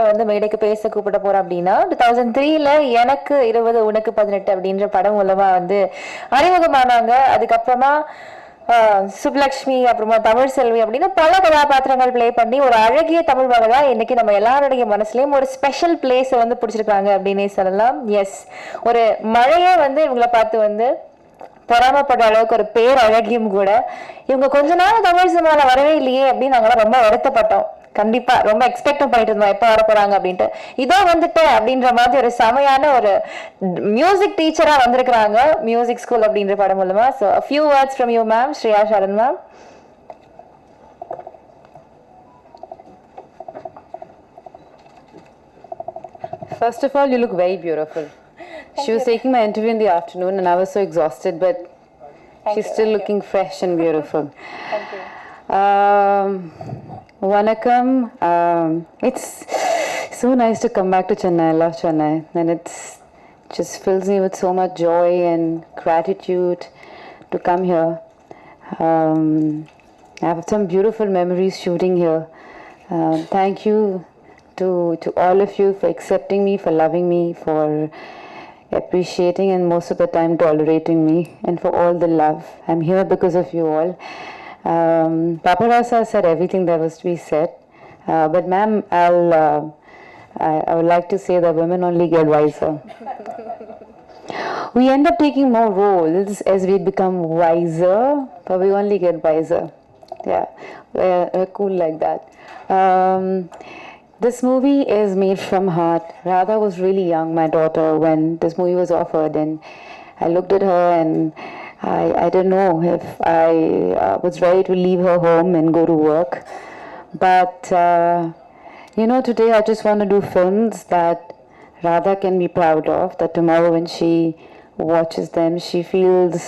வந்து மேடைக்கு பேச கூப்பிட போறோம் அப்படின்னா 2003ல எனக்கு 20 உனக்கு 18 அப்படின்ற படம் மூலமா வந்து அறிமுகமானாங்க. அதுக்கப்புறமா சுப்லக்ஷ்மி, அப்புறமா தமிழ் செல்வி அப்படின்னு பல கதாபாத்திரங்கள் பிளே பண்ணி ஒரு அழகிய தமிழ் மகளா இன்னைக்கு நம்ம எல்லாருடைய மனசுலயும் ஒரு ஸ்பெஷல் பிளேஸ் வந்து பிடிச்சிருக்காங்க அப்படின்னே சொல்லலாம். எஸ், ஒரு மழையே வந்து இவங்களை பார்த்து வந்து பொறாமப்படுற அளவுக்கு ஒரு பேர் அழகியும் கூட. இவங்க கொஞ்ச நாள் தமிழ் சினிமால வரவே இல்லையே அப்படின்னு நாங்களாம் ரொம்ப வருத்தப்பட்டோம். கண்டிப்பா ரொம்ப எக்ஸ்பெக்டும் பண்ணிட்டு இருந்தோம் எப்ப வர போறாங்க அப்படின்ட்டு. இதோ வந்துட்டேன் அப்படின்ற மாதிரி ஒரு செமையான ஒரு மியூசிக் டீச்சரா வந்திருக்கிறாங்க மியூசிக் ஸ்கூல் அப்படின்ற படம் மூலமா. So a few words from you ma'am, Shreya Sharan ma'am. First of all, you look very beautiful. She was taking my interview in the afternoon and I was so exhausted, but she's still looking fresh and beautiful. Thank you. Vanakkam. It's so nice to come back to Chennai. I love Chennai, and it just fills me with so much joy and gratitude to come here. I have some beautiful memories shooting here. Thank you to all of you for accepting me, for loving me, for appreciating and most of the time tolerating me, and for all the love. I'm here because of you all. Paparasa said everything that was to be said, but ma'am, I would like to say that women only get wiser. We end up taking more roles as we become wiser, but we only get wiser. Yeah, we're cool like that. This movie is made from heart. Radha was really young, my daughter, when this movie was offered, and I looked at her and I didn't know if I was ready to leave her home and go to work. But, today I just want to do films that Radha can be proud of, that tomorrow when she watches them, she feels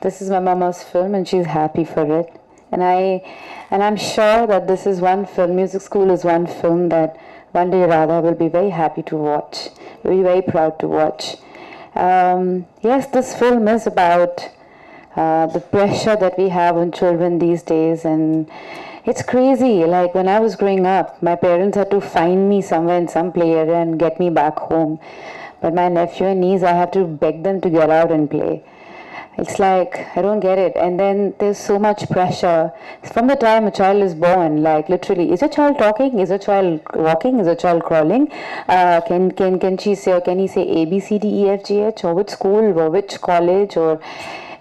this is my mama's film and she's happy for it. And I'm sure that this is one film, Music School is one film that one day Radha will be very happy to watch, will be very proud to watch. Yes, this film is about the pressure that we have on children these days, and it's crazy. Like when I was growing up, my parents had to find me somewhere in some play area and get me back home. But my nephew and niece, I have to beg them to get out and play. It's like, I don't get it. And then there's so much pressure. From the time a child is born, like literally, is a child talking? Is a child walking? Is a child crawling? Can she say, or can he say A, B, C, D, E, F, G, H? Or which school, or which college? Or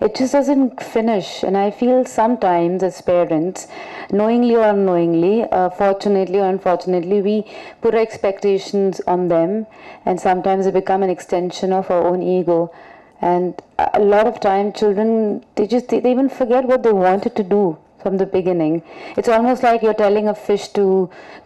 it just doesn't finish. And I feel sometimes as parents, knowingly or unknowingly, fortunately or unfortunately, we put our expectations on them. And sometimes they become an extension of our own ego. And a lot of time children, they even forget what they wanted to do from the beginning. It's almost like you're telling a fish to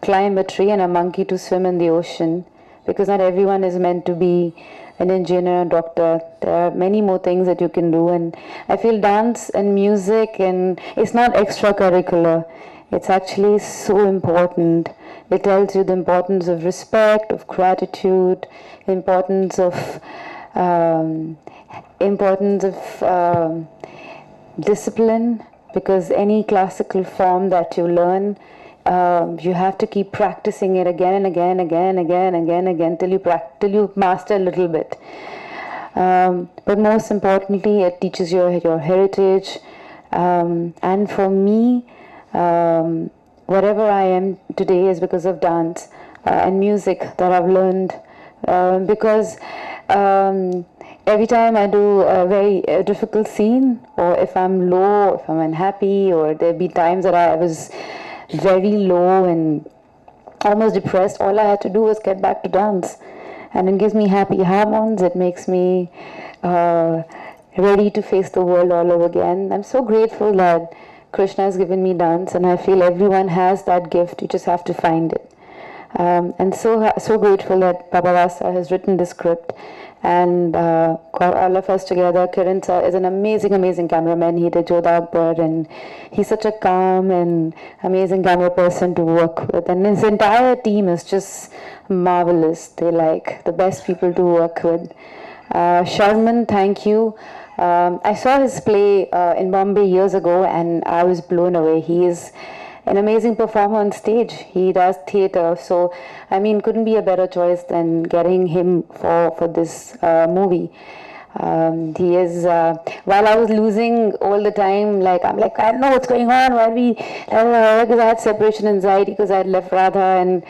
climb a tree and a monkey to swim in the ocean, because not everyone is meant to be an engineer, a doctor. There are many more things that you can do, and I feel dance and music, and it's not extracurricular. It's actually so important. It tells you the importance of respect, of gratitude, importance of discipline, because any classical form that you learn, you have to keep practicing it again and again, till you master a little bit. But most importantly, it teaches your heritage. And for me, whatever I am today is because of dance and music that I've learned. Because every time I do a very difficult scene, or if I'm low, if I'm unhappy, or there'll be times that I was very low and almost depressed, all I had to do was get back to dance. And it gives me happy hormones, it makes me ready to face the world all over again. I'm so grateful that Krishna has given me dance, and I feel everyone has that gift, you just have to find it. And so grateful that Paparasa has written the script and got all of us together. Kiran sir is an amazing cameraman. He did Jodha Akbar, and he's such a calm and amazing camera person to work with. And his entire team is just marvelous. They're like the best people to work with. Sharman, thank you. I saw his play in Bombay years ago, and I was blown away. He is an amazing performer on stage. He does theatre, so I mean, couldn't be a better choice than getting him for this movie. He is. While I was losing all the time, like I'm like, I don't know what's going on. Why we? Because I had separation anxiety because I had left Radha, and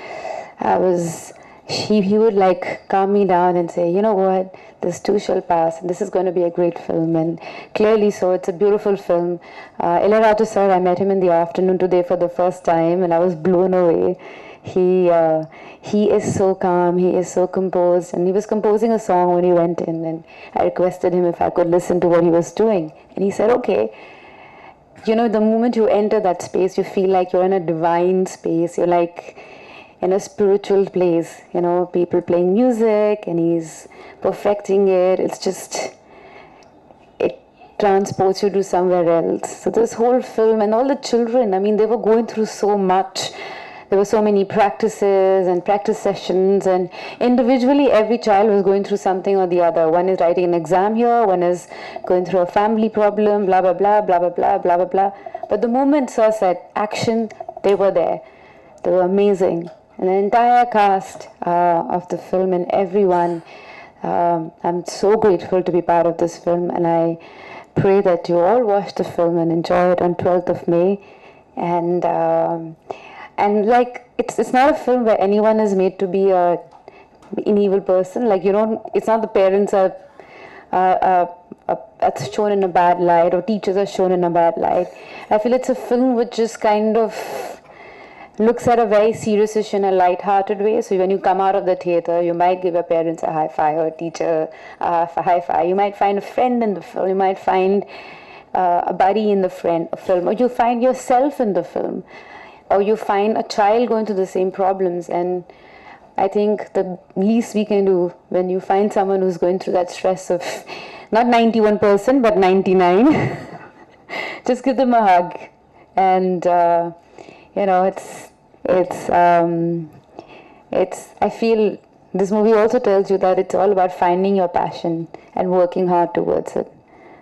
I was. He would like calm me down and say, you know what, this too shall pass, and this is going to be a great film. And clearly, so it's a beautiful film. Ilayaraja sir, I met him in the afternoon today for the first time, and I was blown away. He is so calm, he is so composed, and he was composing a song when he went in, and I requested him if I could listen to what he was doing, and he said, okay. You know, the moment you enter that space, you feel like you're in a divine space. You're like in a spiritual place, you know, people playing music, and he's perfecting it. It's just, it transports you to somewhere else. So this whole film, and all the children, I mean, they were going through so much. There were so many practices and practice sessions, and individually every child was going through something or the other. One is writing an exam here, one is going through a family problem, blah, blah, blah, blah, blah, blah, blah, blah, blah. But the moment Sir said action, they were there. They were amazing. And the entire cast of the film and everyone, I'm so grateful to be part of this film, and I pray that you all watch the film and enjoy it on 12th of May. And like, it's not a film where anyone is made to be an evil person. Like, you don't, it's not the parents are shown in a bad light, or teachers are shown in a bad light. I feel it's a film which just kind of looks at a very serious issue in a light-hearted way. So when you come out of the theatre, you might give your parents a high five, or a teacher a high five. You might find a friend in the film. You might find a buddy in the film, or you find yourself in the film, or you find a child going through the same problems. And I think the least we can do when you find someone who's going through that stress of not 91%, but 99, just give them a hug. And you know, I feel this movie also tells you that it's all about finding your passion and working hard towards it.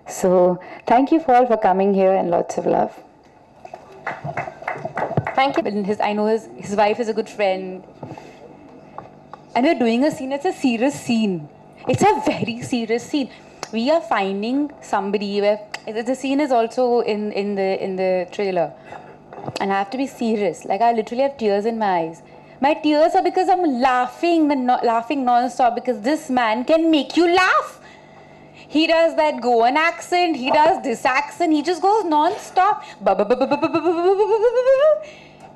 So thank you all for coming here, and lots of love. Thank you. And I know his wife is a good friend. And we're doing a scene, it's a serious scene. It's a very serious scene. We are finding somebody where the scene is also in the trailer. And I have to be serious. Like, I literally have tears in my eyes. My tears are because I'm laughing non-stop, because this man can make you laugh. He does that Goan accent, he does this accent, he just goes non-stop.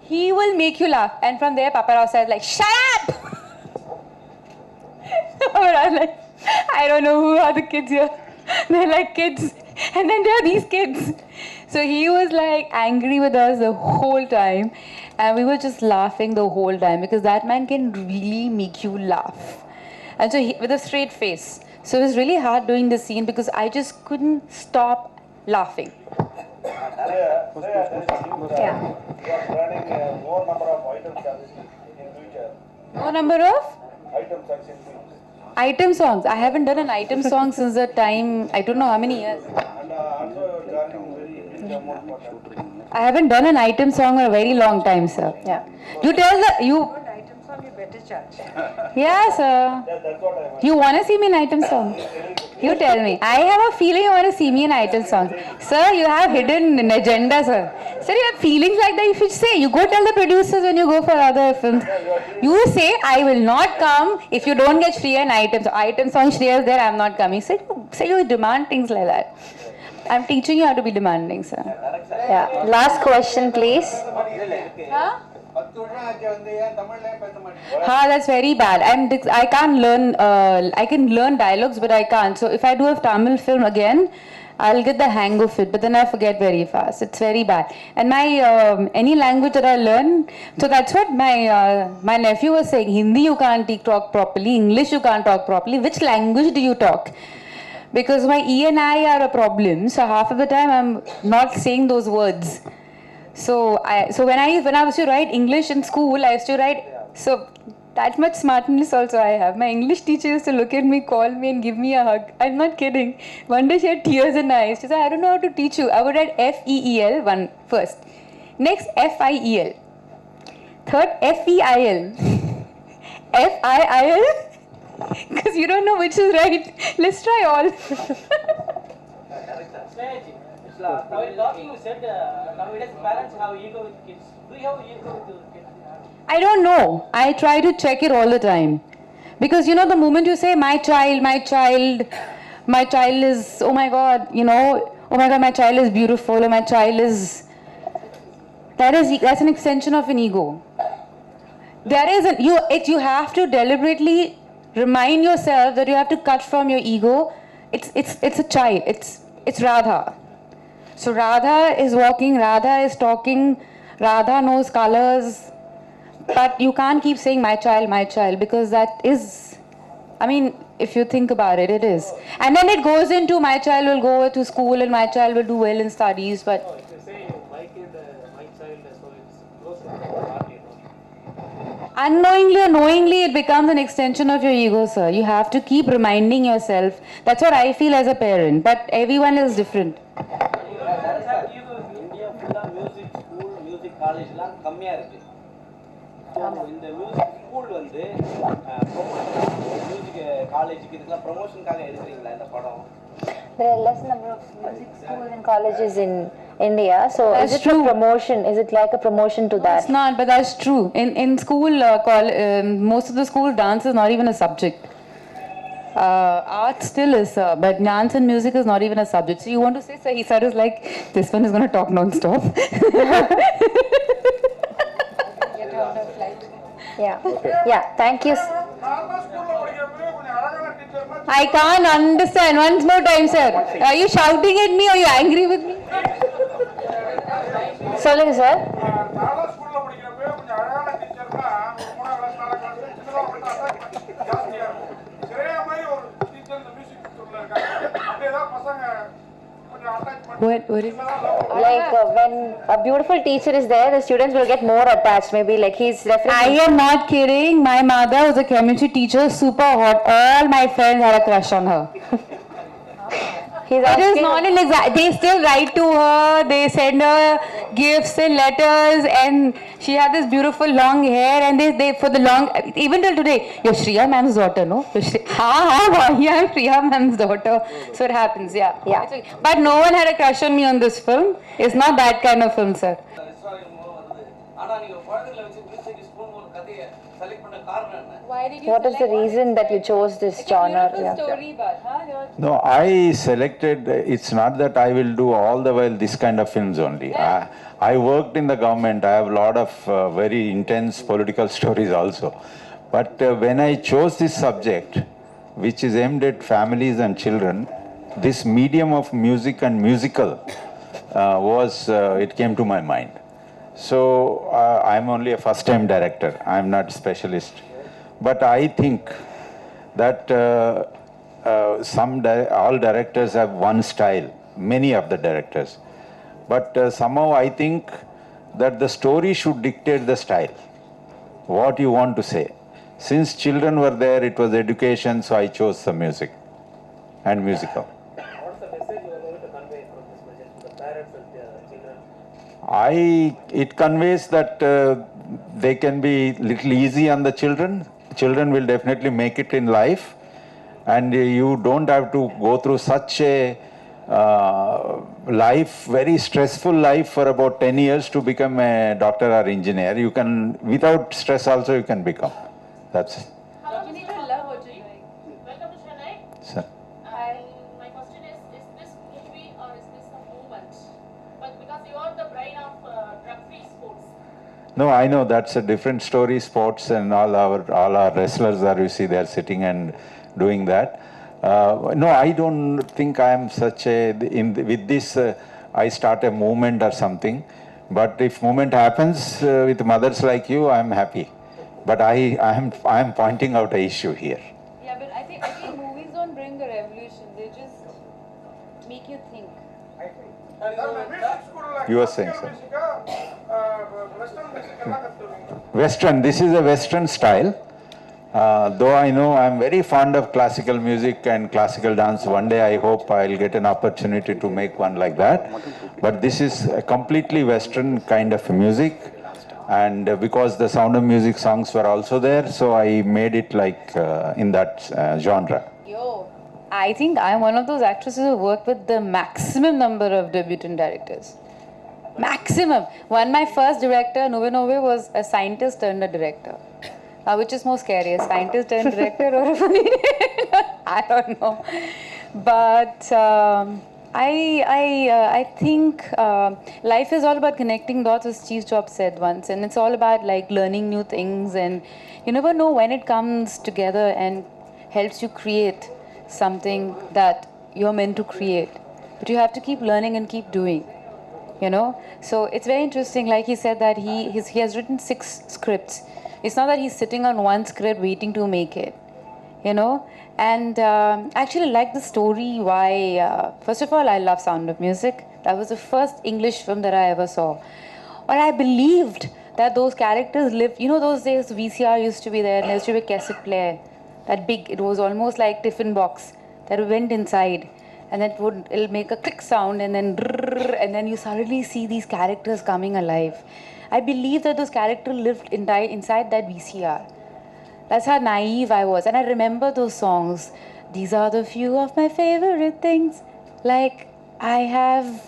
He will make you laugh. And from there, Papa Rao says like, shut up! I'm like, I don't know who are the kids here. They're like kids. And then there are these kids. So he was like angry with us the whole time. And we were just laughing the whole time, because that man can really make you laugh. And so with a straight face. So it was really hard doing this scene, because I just couldn't stop laughing. Yeah. You are planning more number of items in future. More number of? Items and films. Item songs. I haven't done an item song since the time, I don't know how many years. And also charging very big amount for that. I haven't done an item song in a very long time, sir. Yeah. You tell you. Item song, you better charge. Yeah, sir. Yeah, that's what I want. You want to see me in item song? You tell me. I have a feeling you want to see me in item song. Sir, you have hidden an agenda, sir. Sir, you have feelings like that. You should say. You go tell the producers when you go for other films. You say, I will not come if you don't get Shreya in item song. Item song, Shreya is there, I'm not coming. Say you demand things like that. I'm teaching you how to be demanding, sir. Yeah. Last question, please. Huh? That's very bad. I can't learn. I can learn dialogues, but I can't. So if I do a Tamil film again, I'll get the hang of it. But then I forget very fast. It's very bad. And my any language that I learn, so that's what my nephew was saying. Hindi you can't talk properly. English you can't talk properly. Which language do you talk? Because my E and I are a problem. So half of the time I'm not saying those words. So when I used to write English in school, I used to write, so that much smartness also I have. My English teacher used to look at me, call me and give me a hug. I'm not kidding. One day she had tears in her eyes. She said, I don't know how to teach you. I would write FEEL first. Next, F-I-E-L. Third, F-E-I-L. F-I-I-L? Because you don't know which is right. Let's try all. While talking, you said nowadays parents have ego with kids. Do you have ego with your kids? I don't know. I try to check it all the time. Because you know, the moment you say my child is, oh my God, you know, oh my God, my child is beautiful, or my child is, that's an extension of an ego. You have to deliberately remind yourself that you have to cut from your ego. It's a child. It's Radha. So Radha is walking, Radha is talking, Radha knows colors. But you can't keep saying my child, because that is, I mean, if you think about it, it is. And then it goes into my child will go to school and my child will do well in studies, but... No, if you say my kid, my child, so it's close to the heart, you know. Unknowingly or knowingly, it becomes an extension of your ego, sir. You have to keep reminding yourself. That's what I feel as a parent, but everyone is different. Parents have ego in India, full music school, music college, எல்லாம் கம்மியா இருக்கு. So இந்த music school வந்து music காலேஜுக்கு இதுக்கெல்லாம் ப்ரமோஷனுக்காக எடுக்கிறீங்களா இந்த படம்? There are less number of music schools and colleges in India, so That's is it true. a promotion? Is it like a promotion to that? It's not, but that's true. In school, most of the school, dance is not even a subject. Art still is, but dance and music is not even a subject. So you want to say, sir, he said is like, this one is going to talk non-stop. Yeah, thank you. Normal ஸ்கூல்ல படிக்கிறப்பவே கொஞ்சம் அழகான teacher I can't understand. Once more time, sir. Are you shouting at me or are you angry with me? சொல்லுங்க sir. Normal ஸ்கூல்ல படிக்கிறப்பவே கொஞ்சம் அழகான டீச்சர்னா மூணாம் class நாலாம் class சின்னதா மட்டும் அட்டாக் ஜாஸ்தியா இருக்கும். ஸ்ரேயா மாதிரி ஒரு டீச்சர் இந்த மியூசிக் ஸ்கூல்ல இருக்காங்க. அப்படியே தான் பசங்க கொஞ்சம் attachment What is Like when a beautiful teacher is there, the students will get more attached. Maybe like he's I referring. am not kidding. My mother was a chemistry teacher, super hot. All my friends had a crush on her. He's It is asking. not an exact. They still write to her. They send her gifts and letters, and she had this beautiful long hair. And they for the long, even till today, you're Shreya ma'am's daughter, no? Yeah, I'm Shreya ma'am's daughter. So it happens, yeah. Yeah. It's okay. But no one had a crush on me on this film. It's not that kind of film, sir. ஆனா நீங்க குழந்தைகளை வச்சு music school ஒரு கதையை select பண்ண காரணம் என்ன? Why did What is the reason that you chose this genre? Yeah. story, but No, I selected, it's not that I will do all the while this kind of films only. I worked in the government, I have a lot of very intense political stories also. But when I chose this subject, which is aimed at families and children, this medium of music and musical it came to my mind. So I'm only a first time director, I'm not specialist. But I think that all directors have one style, many of the directors. But somehow I think that the story should dictate the style, what you want to say. Since children were there, it was education, so I chose the music and musical. What's the message you are going to convey from this message to the parents and the children? It conveys that they can be little easy on the children. Children will definitely make it in life, and you don't have to go through such a life, very stressful life for about 10 years to become a doctor or engineer. You can, without stress also you can become. That's it. Welcome to Chennai. Sir. My question is this movie or is this a movement? But because you are the brain of drug-free sports. No, I know that's a different story. Sports and all our wrestlers are, you see, they are sitting and doing that. No, I don't think I am such a. With this, I start a movement or something. But if movement happens with mothers like you, I am happy. But I am pointing out an issue here. Yeah, but I think movies don't bring the revolution. They just make you think. Music ஸ்கூல்ல You were saying, sir. Western music எல்லாம் கத்துவீங்க. Western, this is a Western style. Though I know I'm very fond of classical music and classical dance, one day I hope I'll get an opportunity to make one like that. But this is a completely Western kind of music. And because the Sound of Music songs were also there, so I made it like in that genre. Yo, I think I'm one of those actresses who worked with the maximum number of debutant directors. Maximum. My first director, Nove Nove, was a scientist turned a director. Which is more scary, a scientist turned director or a funny I don't know. But I think life is all about connecting dots, as Steve Jobs said once, and it's all about like learning new things, and you never know when it comes together and helps you create something that you're meant to create. But you have to keep learning and keep doing, you know. So it's very interesting. Like he said that he has written 6 scripts. It's not that he's sitting on one script waiting to make it, you know. And I actually like the story. Why? First of all, I love Sound of Music. That was the first English film that I ever saw. Or I believed that those characters lived. You know, those days VCR used to be there, and there used to be a cassette player. That big, it was almost like tiffin box that went inside, and it'll make a click sound, and then you suddenly see these characters coming alive. I believe that those characters lived inside that VCR. That's how naive I was. And I remember those songs. These are the few of my favorite things. Like, I've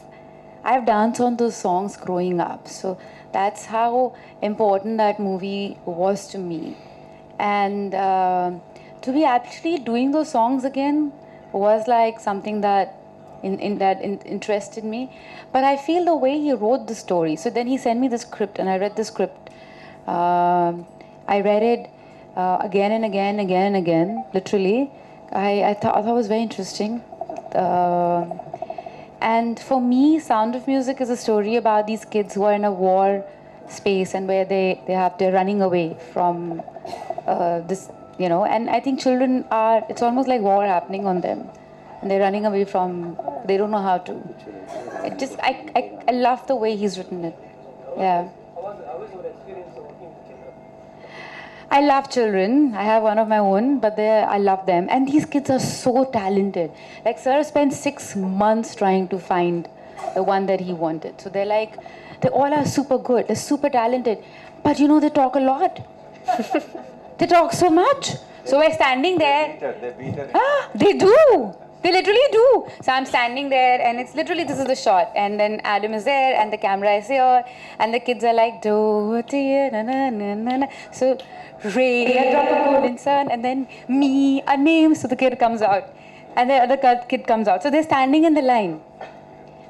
danced on those songs growing up. So that's how important that movie was to me. And to be actually doing those songs again was like something that interested me. But I feel the way he wrote the story. So then he sent me the script, and I read the script. I read it again and again, literally. I thought it was very interesting. And for me, Sound of Music is a story about these kids who are in a war space, and where they're running away from this, you know. And I think children it's almost like war happening on them. And they're running away from, they don't know how to. I love the way he's written it. Yeah. I love children. I have one of my own, but I love them. And these kids are so talented. Like, sir spent 6 months trying to find the one that he wanted. So they all are super good. They're super talented. But you know, they talk a lot. They talk so much. So we're standing there. They beat her. They do. They literally do. So I'm standing there, and it's literally, this is the shot, and then Adam is there, and the camera is here, and the kids are like, do dear, na na na na na. So Ray, I drop a golden sun, and then me, a name. So the kid comes out, and the other kid comes out. So they're standing in the line.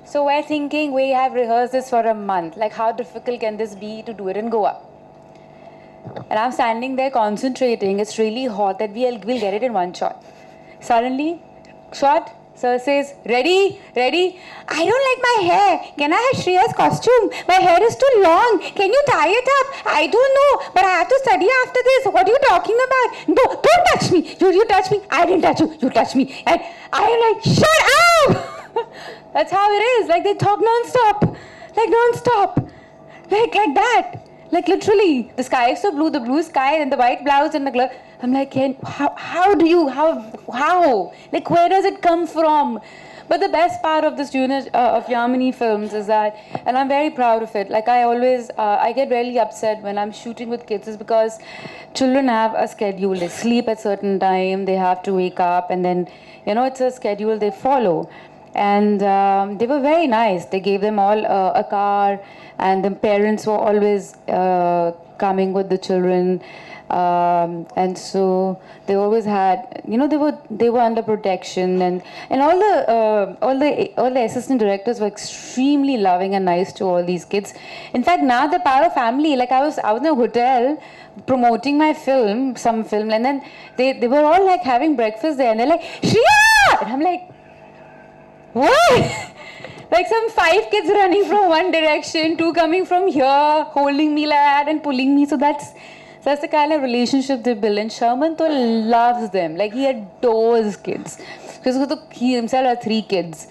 So we're thinking, we have rehearsed this for a month. Like, how difficult can this be to do it and go up? And I'm standing there concentrating. It's really hot that we'll get it in one shot. Suddenly, shot, sir says, ready? I don't like my hair. Can I have Shreya's costume? My hair is too long. Can you tie it up? I don't know, but I have to study after this. What are you talking about? No, don't touch me. You touch me. I didn't touch you. You touch me. And I'm like, shut up! That's how it is. Like, they talk non-stop. Like that. Like, literally, the sky is so blue, the blue sky, and the white blouse and the glove. I'm like, how? Like, where does it come from? But the best part of this unit of Yamini films is that, and I'm very proud of it, like, I always, I get really upset when I'm shooting with kids, is because children have a schedule. They sleep at certain time, they have to wake up, and then, you know, it's a schedule they follow. And they were very nice. They gave them all a car, and the parents were always coming with the children. And so they always had, you know, they were under protection, and all the assistant directors were extremely loving and nice to all these kids. In fact, now the power of family. Like, I was in a hotel promoting my some film, and then they were all like having breakfast there, and they're like, Shreya! And I'm like, what? Like, some 5 kids running from one direction, 2 coming from here, holding me like that and pulling me. So that's the kind of relationship they build. And Sherman though loves them. Like, he adores kids. Because he himself had 3 kids.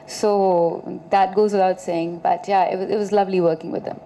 So that goes without saying. But yeah, it was lovely working with them.